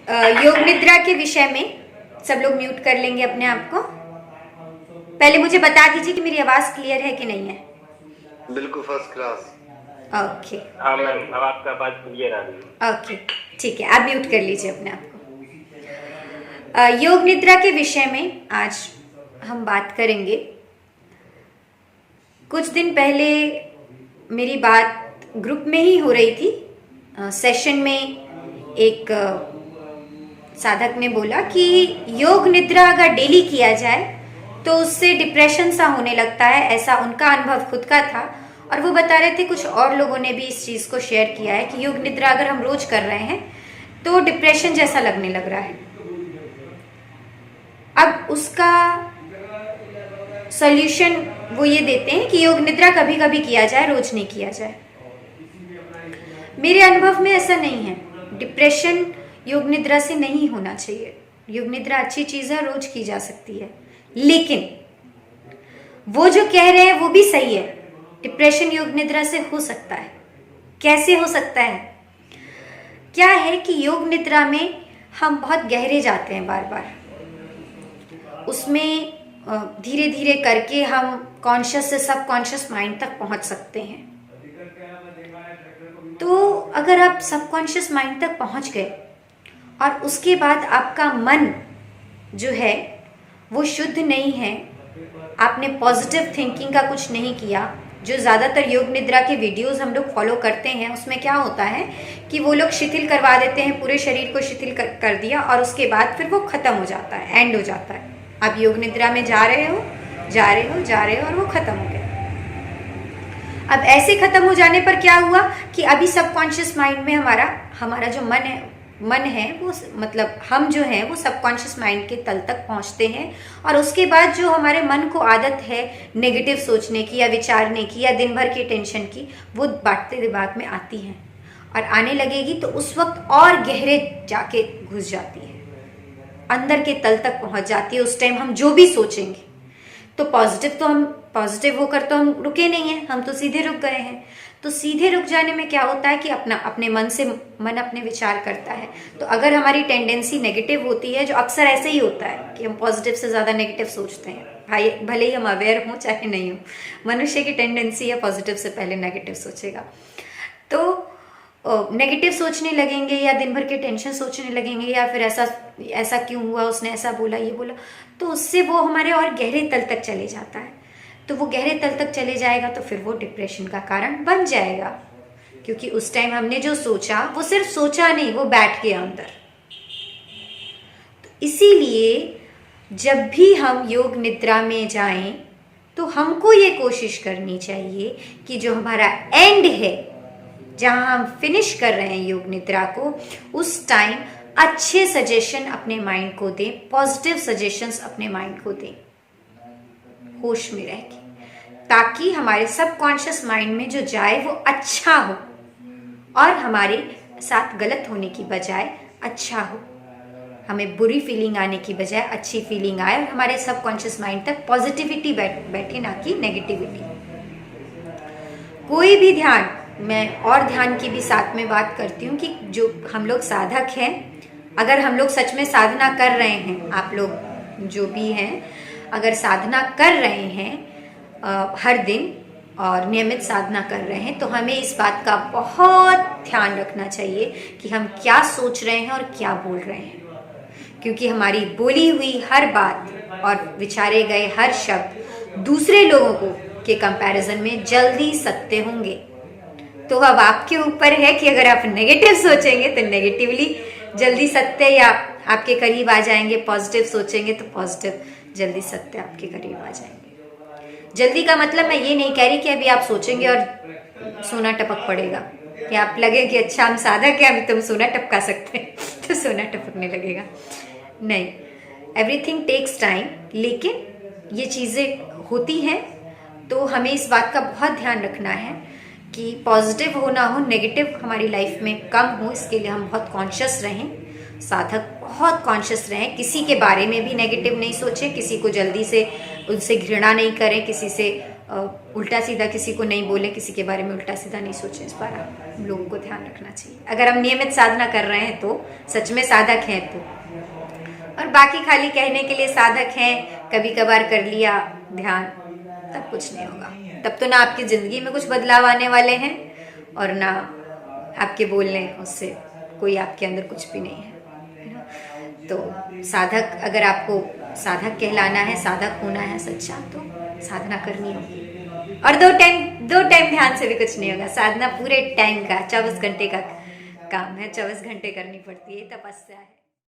योग निद्रा के विषय में सब लोग म्यूट कर लेंगे अपने आप को। पहले मुझे बता दीजिए कि मेरी आवाज क्लियर है कि नहीं है। बिल्कुल फर्स्ट क्लास। ओके। हाँ मैम, अब आपका बात क्लियर आ रही है। ओके ठीक है, आप म्यूट कर लीजिए अपने आप को। योग निद्रा के विषय में आज हम बात करेंगे। कुछ दिन पहले मेरी बात ग्रुप में ही हो रही थी। सेशन में एक साधक ने बोला कि योग निद्रा अगर डेली किया जाए तो उससे डिप्रेशन सा होने लगता है, ऐसा उनका अनुभव खुद का था। और वो बता रहे थे कुछ और लोगों ने भी इस चीज़ को शेयर किया है कि योग निद्रा अगर हम रोज कर रहे हैं तो डिप्रेशन जैसा लगने लग रहा है। अब उसका सॉल्यूशन वो ये देते हैं कि योग निद्रा कभी कभी किया जाए, रोज नहीं किया जाए। मेरे अनुभव में ऐसा नहीं है। डिप्रेशन योग निद्रा से नहीं होना चाहिए। योग निद्रा अच्छी चीज है, रोज की जा सकती है। लेकिन वो जो कह रहे हैं वो भी सही है। डिप्रेशन योग निद्रा से हो सकता है। कैसे हो सकता है? क्या है कि योग निद्रा में हम बहुत गहरे जाते हैं बार बार। उसमें धीरे धीरे करके हम कॉन्शियस से सबकॉन्शियस माइंड तक पहुंच सकते हैं। तो अगर आप सबकॉन्शियस माइंड तक पहुंच गए और उसके बाद आपका मन जो है वो शुद्ध नहीं है, आपने पॉजिटिव थिंकिंग का कुछ नहीं किया। जो ज़्यादातर योग निद्रा के वीडियोस हम लोग फॉलो करते हैं उसमें क्या होता है कि वो लोग शिथिल करवा देते हैं, पूरे शरीर को शिथिल कर दिया और उसके बाद फिर वो खत्म हो जाता है, एंड हो जाता है। आप योग निद्रा में जा रहे हो और वो खत्म हो गया। अब ऐसे खत्म हो जाने पर क्या हुआ कि अभी सबकॉन्शियस माइंड में हमारा जो मन है वो मतलब हम जो हैं वो सबकॉन्शियस माइंड के तल तक पहुंचते हैं। और उसके बाद जो हमारे मन को आदत है नेगेटिव सोचने की या विचारने की या दिन भर की टेंशन की, वो बांटते दिमाग में आती हैं और आने लगेगी तो उस वक्त और गहरे जाके घुस जाती है, अंदर के तल तक पहुंच जाती है। उस टाइम हम जो भी सोचेंगे तो पॉजिटिव होकर तो हम रुके नहीं हैं, हम तो सीधे रुक गए हैं। तो सीधे रुक जाने में क्या होता है कि अपने मन अपने विचार करता है। तो अगर हमारी टेंडेंसी नेगेटिव होती है, जो अक्सर ऐसे ही होता है कि हम पॉजिटिव से ज़्यादा नेगेटिव सोचते हैं, भाई भले ही हम अवेयर हों चाहे नहीं हो, मनुष्य की टेंडेंसी है पॉजिटिव से पहले नेगेटिव सोचेगा। तो नेगेटिव सोचने लगेंगे या दिन भर के टेंशन सोचने लगेंगे या फिर ऐसा क्यों हुआ, उसने ऐसा बोला, ये बोला, तो उससे वो हमारे और गहरे तल तक चले जाता है। तो वो गहरे तल तक चले जाएगा तो फिर वो डिप्रेशन का कारण बन जाएगा, क्योंकि उस टाइम हमने जो सोचा वो सिर्फ सोचा नहीं, वो बैठ गया अंदर। तो इसीलिए जब भी हम योग निद्रा में जाएं तो हमको ये कोशिश करनी चाहिए कि जो हमारा एंड है, जहां हम फिनिश कर रहे हैं योग निद्रा को, उस टाइम अच्छे सजेशन अपने माइंड को दें, पॉजिटिव सजेशंस अपने माइंड को दें, होश में रह के, ताकि हमारे सबकॉन्शियस माइंड में जो जाए वो अच्छा हो और हमारे साथ गलत होने की बजाय अच्छा हो। हमें बुरी फीलिंग आने की बजाय अच्छी फीलिंग आए और हमारे सबकॉन्शियस माइंड तक पॉजिटिविटी बैठे, ना कि नेगेटिविटी। कोई भी ध्यान, मैं और ध्यान की भी साथ में बात करती हूँ कि जो हम लोग साधक हैं, अगर हम लोग सच में साधना कर रहे हैं, आप लोग जो भी हैं अगर साधना कर रहे हैं हर दिन और नियमित साधना कर रहे हैं, तो हमें इस बात का बहुत ध्यान रखना चाहिए कि हम क्या सोच रहे हैं और क्या बोल रहे हैं। क्योंकि हमारी बोली हुई हर बात और विचारे गए हर शब्द दूसरे लोगों के कंपैरिजन में जल्दी सत्य होंगे। तो अब आपके ऊपर है कि अगर आप नेगेटिव सोचेंगे तो नेगेटिवली जल्दी सत्य या आपके करीब आ जाएंगे, पॉजिटिव सोचेंगे तो पॉजिटिव जल्दी सत्य आपके करीब आ जाएंगे। जल्दी का मतलब मैं ये नहीं कह रही कि अभी आप सोचेंगे और सोना टपक पड़ेगा, कि आप लगे कि अच्छा हम साधक है, अभी तुम सोना टपका सकते हैं तो सोना टपकने लगेगा। नहीं, एवरीथिंग टेक्स टाइम। लेकिन ये चीज़ें होती हैं तो हमें इस बात का बहुत ध्यान रखना है कि पॉजिटिव हो ना हो, नेगेटिव हमारी लाइफ में कम हो। इसके लिए हम बहुत कॉन्शियस रहें, साधक बहुत कॉन्शियस रहें। किसी के बारे में भी नेगेटिव नहीं सोचें, किसी को जल्दी से उनसे घृणा नहीं करें, किसी से उल्टा सीधा किसी को नहीं बोले, किसी के बारे में उल्टा सीधा नहीं सोचें। इस पर आप लोगों को ध्यान रखना चाहिए। अगर हम नियमित साधना कर रहे हैं तो, सच में साधक हैं तो, और बाकी खाली कहने के लिए साधक हैं, कभी कभार कर लिया ध्यान, तब कुछ नहीं होगा। तब तो ना आपकी ज़िंदगी में कुछ बदलाव आने वाले हैं और ना आपके बोलने उससे कोई आपके अंदर कुछ भी नहीं है ना। तो साधक, अगर आपको साधक कहलाना है, साधक होना है सच्चा, तो साधना करनी होगी। और दो टाइम ध्यान से भी कुछ नहीं होगा। साधना पूरे टाइम का, 24 घंटे का काम है, 24 घंटे करनी पड़ती है, तपस्या है।